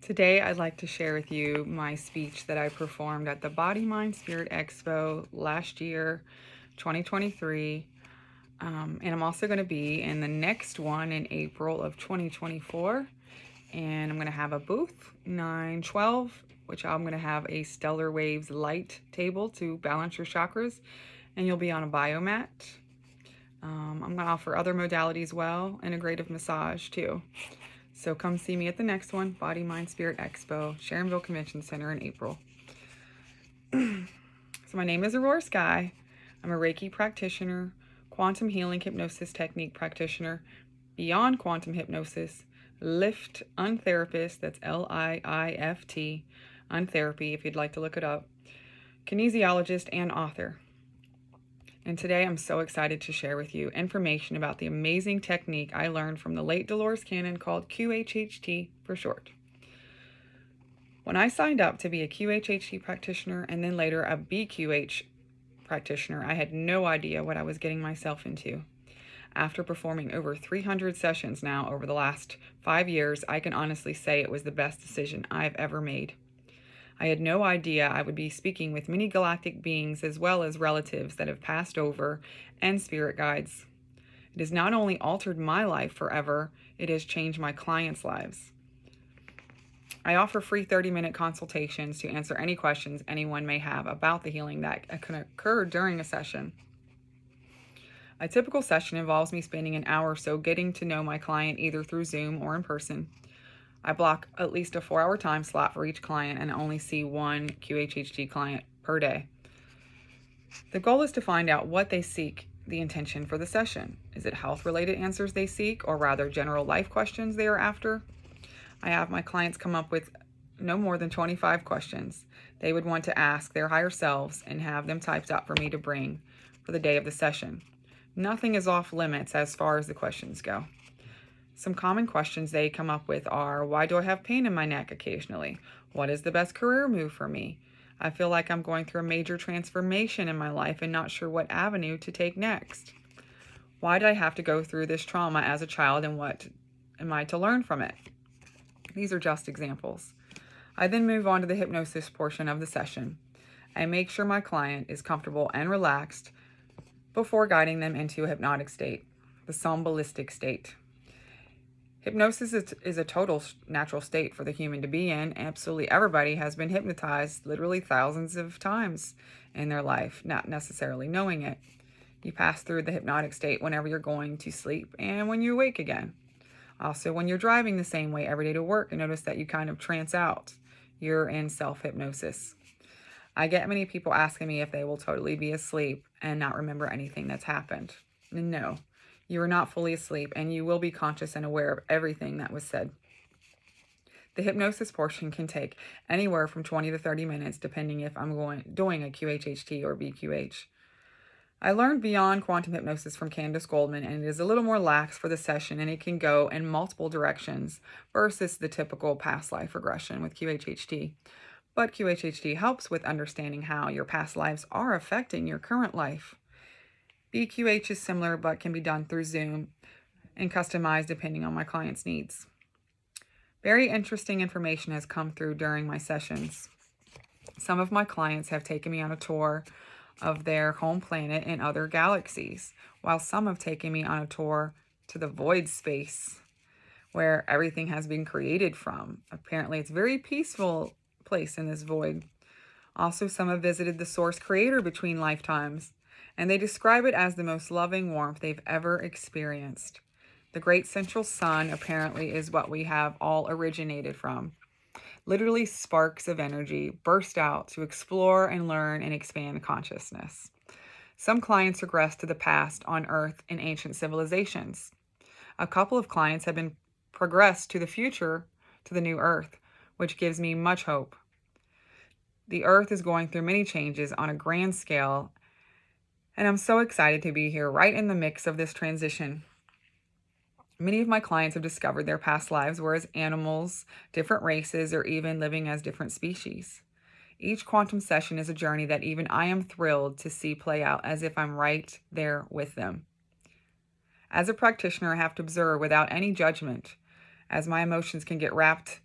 Today, I'd like to share with you my speech that I performed at the Body, Mind, Spirit Expo last year, 2023. And I'm also going to be in the next one in April of 2024. And I'm going to have a booth, 912, which I'm going to have a Stellar Waves light table to balance your chakras. And you'll be on a biomat. I'm going to offer other modalities well, integrative massage too. So come see me at the next one, Body, Mind, Spirit Expo, Sharonville Convention Center in April. So my name is Aurora Sky. I'm a Reiki practitioner, quantum healing hypnosis technique practitioner, beyond quantum hypnosis, Lift Untherapist, that's Liift, Untherapy if you'd like to look it up, kinesiologist and author. And today I'm so excited to share with you information about the amazing technique I learned from the late Dolores Cannon called QHHT for short. When I signed up to be a QHHT practitioner and then later a BQH practitioner, I had no idea what I was getting myself into. After performing over 300 sessions now over the last 5 years, I can honestly say it was the best decision I've ever made. I had no idea I would be speaking with many galactic beings as well as relatives that have passed over and spirit guides. It has not only altered my life forever, it has changed my clients' lives. I offer free 30-minute consultations to answer any questions anyone may have about the healing that can occur during a session. A typical session involves me spending an hour or so getting to know my client either through Zoom or in person. I block at least a 4-hour time slot for each client and only see one QHHT client per day. The goal is to find out what they seek, the intention for the session. Is it health-related answers they seek, or rather general life questions they are after? I have my clients come up with no more than 25 questions they would want to ask their higher selves and have them typed up for me to bring for the day of the session. Nothing is off limits as far as the questions go. Some common questions they come up with are, why do I have pain in my neck occasionally? What is the best career move for me? I feel like I'm going through a major transformation in my life and not sure what avenue to take next. Why did I have to go through this trauma as a child, and what am I to learn from it? These are just examples. I then move on to the hypnosis portion of the session. I make sure my client is comfortable and relaxed before guiding them into a hypnotic state, the somnambulistic state. Hypnosis is a total natural state for the human to be in. Absolutely everybody has been hypnotized literally thousands of times in their life, not necessarily knowing it. You pass through the hypnotic state whenever you're going to sleep and when you awake again. Also, when you're driving the same way every day to work, and notice that you kind of trance out. You're in self-hypnosis. I get many people asking me if they will totally be asleep and not remember anything that's happened. No. You are not fully asleep, and you will be conscious and aware of everything that was said. The hypnosis portion can take anywhere from 20 to 30 minutes, depending if I'm doing a QHHT or BQH. I learned beyond quantum hypnosis from Candace Goldman, and it is a little more lax for the session, and it can go in multiple directions versus the typical past life regression with QHHT. But QHHT helps with understanding how your past lives are affecting your current life. BQH is similar but can be done through Zoom and customized depending on my client's needs. Very interesting information has come through during my sessions. Some of my clients have taken me on a tour of their home planet and other galaxies, while some have taken me on a tour to the void space where everything has been created from. Apparently, it's a very peaceful place in this void. Also, some have visited the source creator between lifetimes, and they describe it as the most loving warmth they've ever experienced. The great central sun apparently is what we have all originated from. Literally sparks of energy burst out to explore and learn and expand consciousness. Some clients regress to the past on Earth in ancient civilizations. A couple of clients have been progressed to the future, to the new Earth, which gives me much hope. The Earth is going through many changes on a grand scale, and I'm so excited to be here right in the mix of this transition. Many of my clients have discovered their past lives were as animals, different races, or even living as different species. Each quantum session is a journey that even I am thrilled to see play out as if I'm right there with them. As a practitioner, I have to observe without any judgment, as my emotions can get wrapped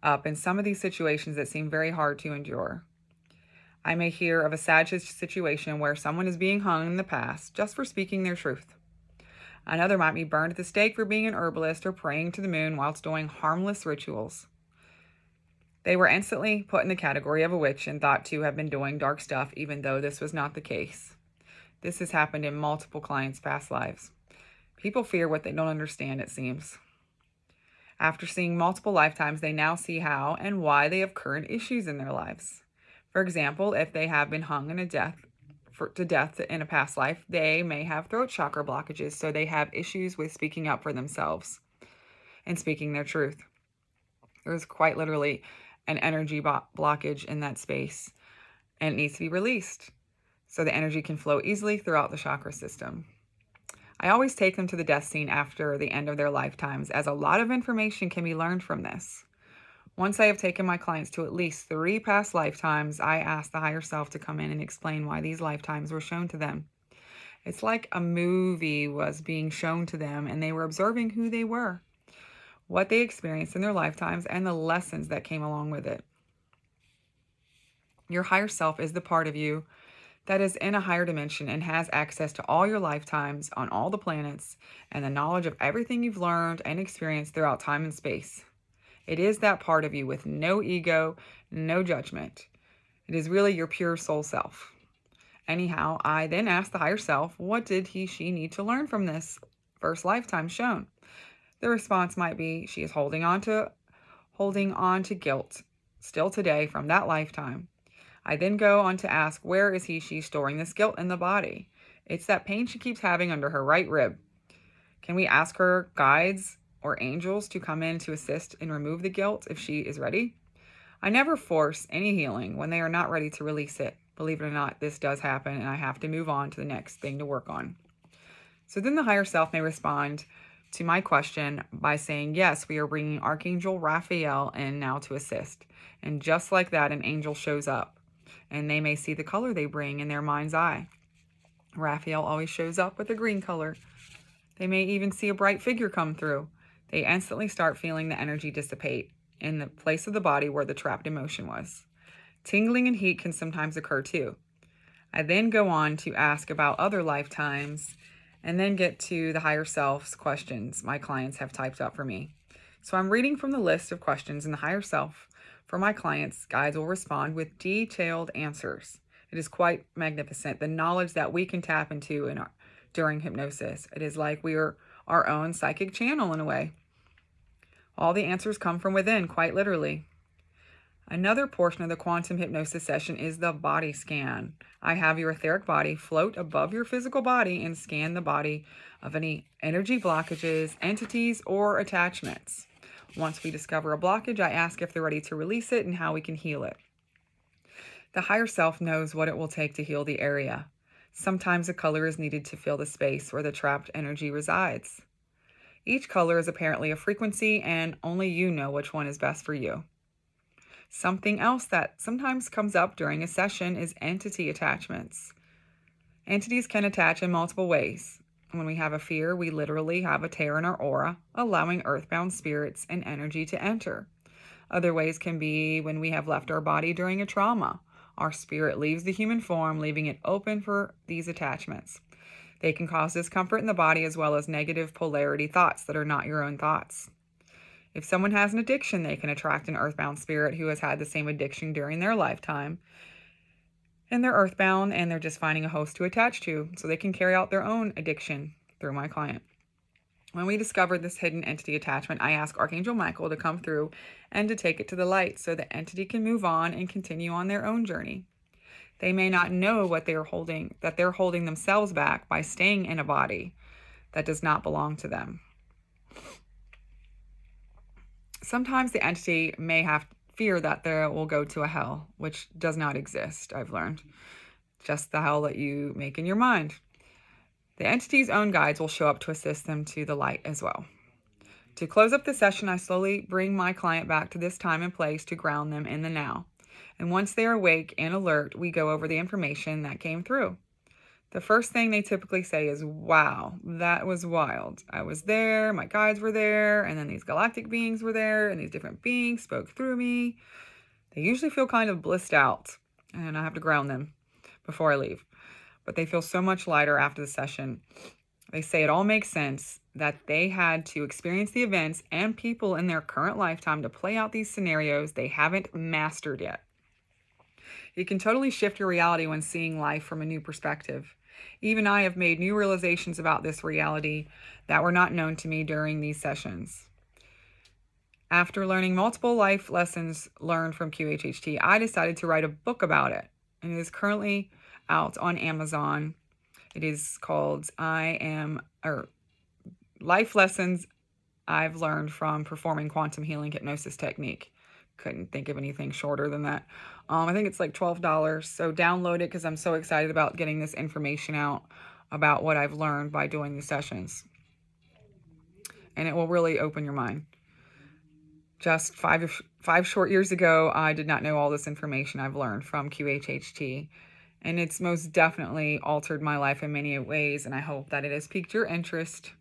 up in some of these situations that seem very hard to endure. I may hear of a sad situation where someone is being hung in the past just for speaking their truth. Another might be burned at the stake for being an herbalist or praying to the moon whilst doing harmless rituals. They were instantly put in the category of a witch and thought to have been doing dark stuff, even though this was not the case. This has happened in multiple clients' past lives. People fear what they don't understand, it seems. After seeing multiple lifetimes, they now see how and why they have current issues in their lives. For example, if they have been hung to death in a past life, they may have throat chakra blockages, so they have issues with speaking up for themselves and speaking their truth. There's quite literally an energy blockage in that space, and it needs to be released so the energy can flow easily throughout the chakra system. I always take them to the death scene after the end of their lifetimes, as a lot of information can be learned from this. Once I have taken my clients to at least 3 past lifetimes, I ask the higher self to come in and explain why these lifetimes were shown to them. It's like a movie was being shown to them, and they were observing who they were, what they experienced in their lifetimes, and the lessons that came along with it. Your higher self is the part of you that is in a higher dimension and has access to all your lifetimes on all the planets and the knowledge of everything you've learned and experienced throughout time and space. It is that part of you with no ego, no judgment. It is really your pure soul self. Anyhow, I then ask the higher self, what did she need to learn from this first lifetime shown? The response might be she is holding on to guilt still today from that lifetime. I then go on to ask, where is she storing this guilt in the body? It's that pain she keeps having under her right rib. Can we ask her guides or angels to come in to assist and remove the guilt if she is ready? I never force any healing when they are not ready to release it. Believe it or not, this does happen, and I have to move on to the next thing to work on. So then the higher self may respond to my question by saying, yes, we are bringing Archangel Raphael in now to assist. And just like that, an angel shows up, and they may see the color they bring in their mind's eye. Raphael always shows up with a green color. They may even see a bright figure come through. They instantly start feeling the energy dissipate in the place of the body where the trapped emotion was. Tingling and heat can sometimes occur too. I then go on to ask about other lifetimes and then get to the higher self's questions my clients have typed up for me. So I'm reading from the list of questions, and the higher self for my clients' guides will respond with detailed answers. It is quite magnificent, the knowledge that we can tap into during hypnosis. It is like we are our own psychic channel in a way. All the answers come from within, quite literally. Another portion of the quantum hypnosis session is the body scan. I have your etheric body float above your physical body and scan the body of any energy blockages, entities, or attachments. Once we discover a blockage, I ask if they're ready to release it and how we can heal it. The higher self knows what it will take to heal the area. Sometimes a color is needed to fill the space where the trapped energy resides. Each color is apparently a frequency, and only you know which one is best for you. Something else that sometimes comes up during a session is entity attachments. Entities can attach in multiple ways. When we have a fear, we literally have a tear in our aura, allowing earthbound spirits and energy to enter. Other ways can be when we have left our body during a trauma. Our spirit leaves the human form, leaving it open for these attachments. They can cause discomfort in the body as well as negative polarity thoughts that are not your own thoughts. If someone has an addiction, they can attract an earthbound spirit who has had the same addiction during their lifetime. And they're earthbound, and they're just finding a host to attach to so they can carry out their own addiction through my client. When we discover this hidden entity attachment, I ask Archangel Michael to come through and to take it to the light so the entity can move on and continue on their own journey. They may not know that they're holding themselves back by staying in a body that does not belong to them. Sometimes the entity may have fear that they will go to a hell, which does not exist, I've learned. Just the hell that you make in your mind. The entity's own guides will show up to assist them to the light as well. To close up the session, I slowly bring my client back to this time and place to ground them in the now. And once they are awake and alert, we go over the information that came through. the first thing they typically say is, wow, that was wild. I was there, my guides were there, and then these galactic beings were there, and these different beings spoke through me. They usually feel kind of blissed out, and I have to ground them before I leave. But they feel so much lighter after the session. They say it all makes sense, that they had to experience the events and people in their current lifetime to play out these scenarios they haven't mastered yet. You can totally shift your reality when seeing life from a new perspective. Even I have made new realizations about this reality that were not known to me during these sessions. After learning multiple life lessons learned from QHHT, I decided to write a book about it, and it is currently out on Amazon. It is called Life Lessons I've Learned from Performing Quantum Healing Hypnosis Technique. Couldn't think of anything shorter than that. I think it's like $12, so download it because I'm so excited about getting this information out about what I've learned by doing these sessions. And it will really open your mind. Just five short years ago, I did not know all this information I've learned from QHHT, and it's most definitely altered my life in many ways, and I hope that it has piqued your interest.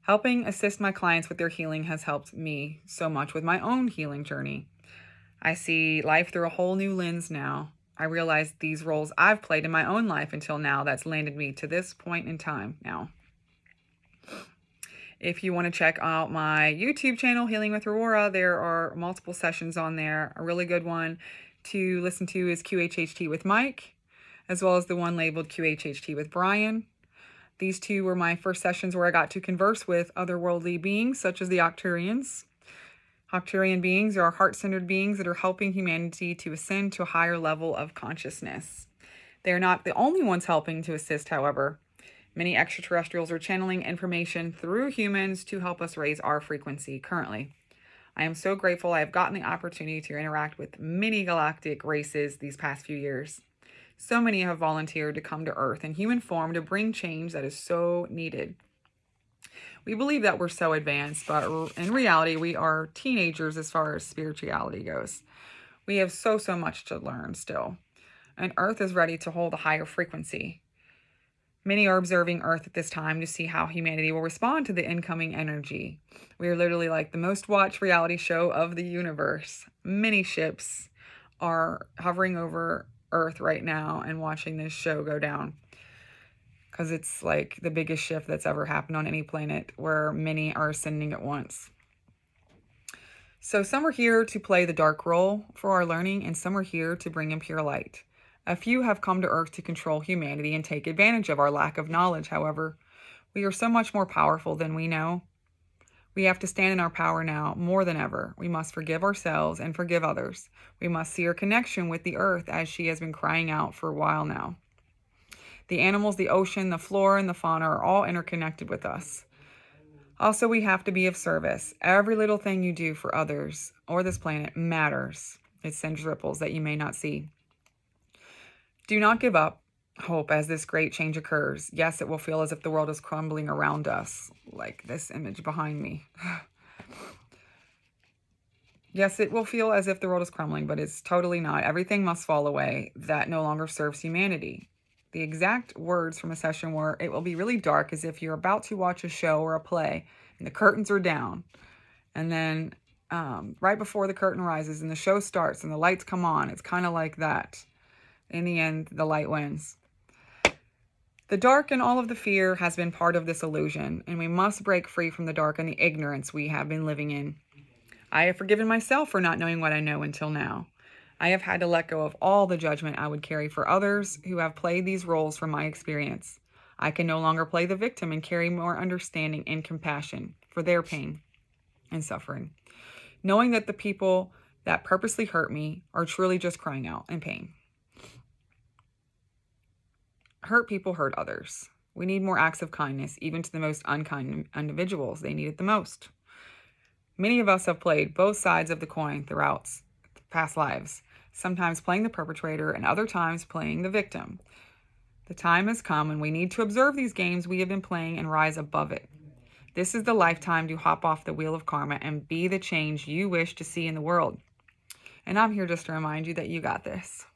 Helping assist my clients with their healing has helped me so much with my own healing journey. I see life through a whole new lens now. I realize these roles I've played in my own life until now that's landed me to this point in time now. If you want to check out my YouTube channel, Healing with Aurora, there are multiple sessions on there. A really good one to listen to is QHHT with Mike, as well as the one labeled QHHT with Brian. These two were my first sessions where I got to converse with otherworldly beings, such as the Octurians. Octurian beings are heart-centered beings that are helping humanity to ascend to a higher level of consciousness. They're not the only ones helping to assist, however. Many extraterrestrials are channeling information through humans to help us raise our frequency currently. I am so grateful I have gotten the opportunity to interact with many galactic races these past few years. So many have volunteered to come to Earth in human form to bring change that is so needed. We believe that we're so advanced, but in reality, we are teenagers as far as spirituality goes. We have so much to learn still, and Earth is ready to hold a higher frequency. Many are observing Earth at this time to see how humanity will respond to the incoming energy. We are literally like the most watched reality show of the universe. Many ships are hovering over Earth right now and watching this show go down, because it's like the biggest shift that's ever happened on any planet, where many are ascending at once. So some are here to play the dark role for our learning, and some are here to bring in pure light. A few have come to Earth to control humanity and take advantage of our lack of knowledge. However, we are so much more powerful than we know. We have to stand in our power now more than ever. We must forgive ourselves and forgive others. We must see our connection with the Earth as she has been crying out for a while now. The animals, the ocean, the flora, and the fauna are all interconnected with us. Also, we have to be of service. Every little thing you do for others or this planet matters. It sends ripples that you may not see. Do not give up hope as this great change occurs. Yes, it will feel as if the world is crumbling around us, like this image behind me. Yes, it will feel as if the world is crumbling, but it's totally not. Everything must fall away that no longer serves humanity. The exact words from a session were, it will be really dark, as if you're about to watch a show or a play and the curtains are down. And then right before the curtain rises and the show starts and the lights come on, it's kind of like that. In the end, the light wins. The dark and all of the fear has been part of this illusion, and we must break free from the dark and the ignorance we have been living in. I have forgiven myself for not knowing what I know until now. I have had to let go of all the judgment I would carry for others who have played these roles from my experience. I can no longer play the victim and carry more understanding and compassion for their pain and suffering, knowing that the people that purposely hurt me are truly just crying out in pain. Hurt people hurt others. We need more acts of kindness, even to the most unkind individuals. They need it the most. Many of us have played both sides of the coin throughout past lives, sometimes playing the perpetrator and other times playing the victim. The time has come and we need to observe these games we have been playing and rise above it. This is the lifetime to hop off the wheel of karma and be the change you wish to see in the world. And I'm here just to remind you that you got this.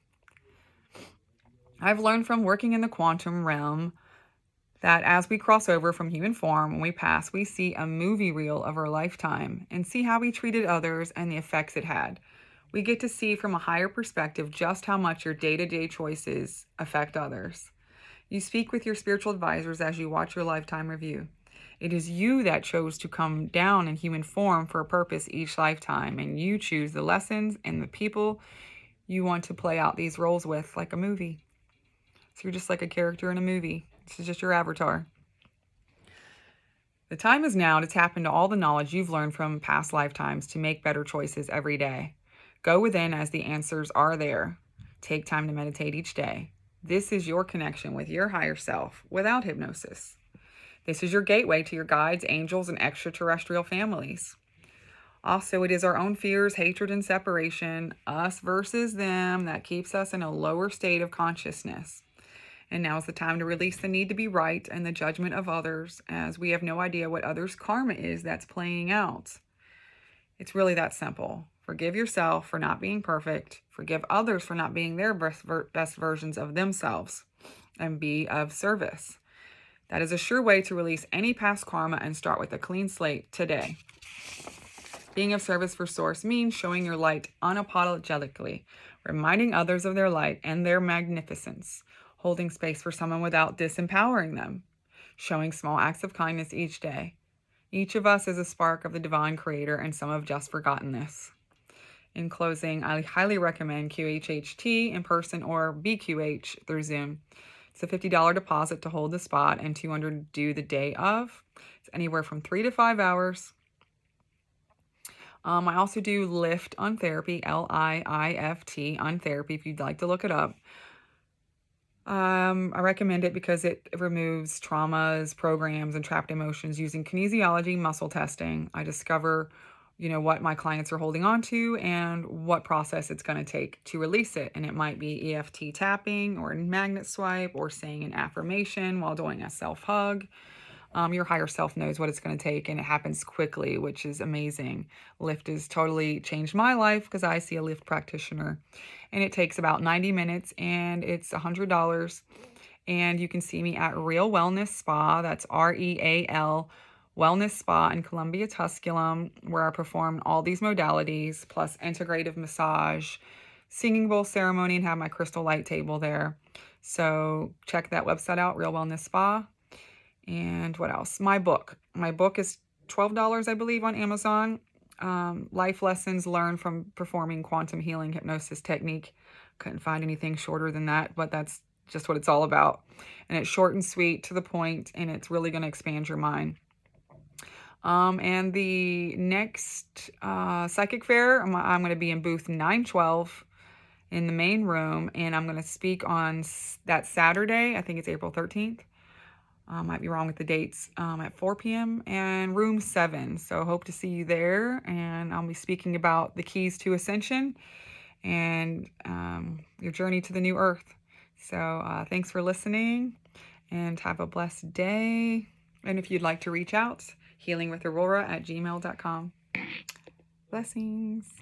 I've learned from working in the quantum realm that as we cross over from human form, when we pass, we see a movie reel of our lifetime and see how we treated others and the effects it had. We get to see from a higher perspective just how much your day-to-day choices affect others. You speak with your spiritual advisors as you watch your lifetime review. It is you that chose to come down in human form for a purpose each lifetime, and you choose the lessons and the people you want to play out these roles with, like a movie. So you're just like a character in a movie. This is just your avatar. The time is now to tap into all the knowledge you've learned from past lifetimes to make better choices every day. Go within as the answers are there. Take time to meditate each day. This is your connection with your higher self without hypnosis. This is your gateway to your guides, angels, and extraterrestrial families. Also, it is our own fears, hatred, and separation, us versus them, that keeps us in a lower state of consciousness. And now is the time to release the need to be right and the judgment of others, as we have no idea what others' karma is that's playing out. It's really that simple. Forgive yourself for not being perfect. Forgive others for not being their best versions of themselves, and be of service. That is a sure way to release any past karma and start with a clean slate today. Being of service for Source means showing your light unapologetically, reminding others of their light and their magnificence, holding space for someone without disempowering them, showing small acts of kindness each day. Each of us is a spark of the divine creator, and some have just forgotten this. In closing, I highly recommend QHHT in person or BQH through Zoom. It's a $50 deposit to hold the spot and $200 to do the day of. It's anywhere from 3 to 5 hours. I also do Lift on Therapy, Liift on Therapy, if you'd like to look it up. I recommend it because it removes traumas, programs, and trapped emotions using kinesiology, muscle testing. I discover, what my clients are holding on to and what process it's going to take to release it. And it might be EFT tapping or a magnet swipe or saying an affirmation while doing a self-hug. Your higher self knows what it's going to take, and it happens quickly, which is amazing. Lift has totally changed my life because I see a Lift practitioner, and it takes about 90 minutes, and it's $100. And you can see me at Real Wellness Spa. That's REAL Wellness Spa in Columbia, Tusculum, where I perform all these modalities plus integrative massage, singing bowl ceremony, and have my crystal light table there. So check that website out, Real Wellness Spa. And what else? My book. My book is $12, I believe, on Amazon. Life lessons learned from performing quantum healing hypnosis technique. Couldn't find anything shorter than that, but that's just what it's all about. And it's short and sweet, to the point, and it's really going to expand your mind. And the next psychic fair, I'm going to be in booth 912 in the main room, and I'm going to speak on that Saturday. I think it's April 13th. Might be wrong with the dates, at 4 p.m. and room 7. So hope to see you there. And I'll be speaking about the keys to ascension and your journey to the new earth. So thanks for listening, and have a blessed day. And if you'd like to reach out, healingwithaurora@gmail.com. Blessings.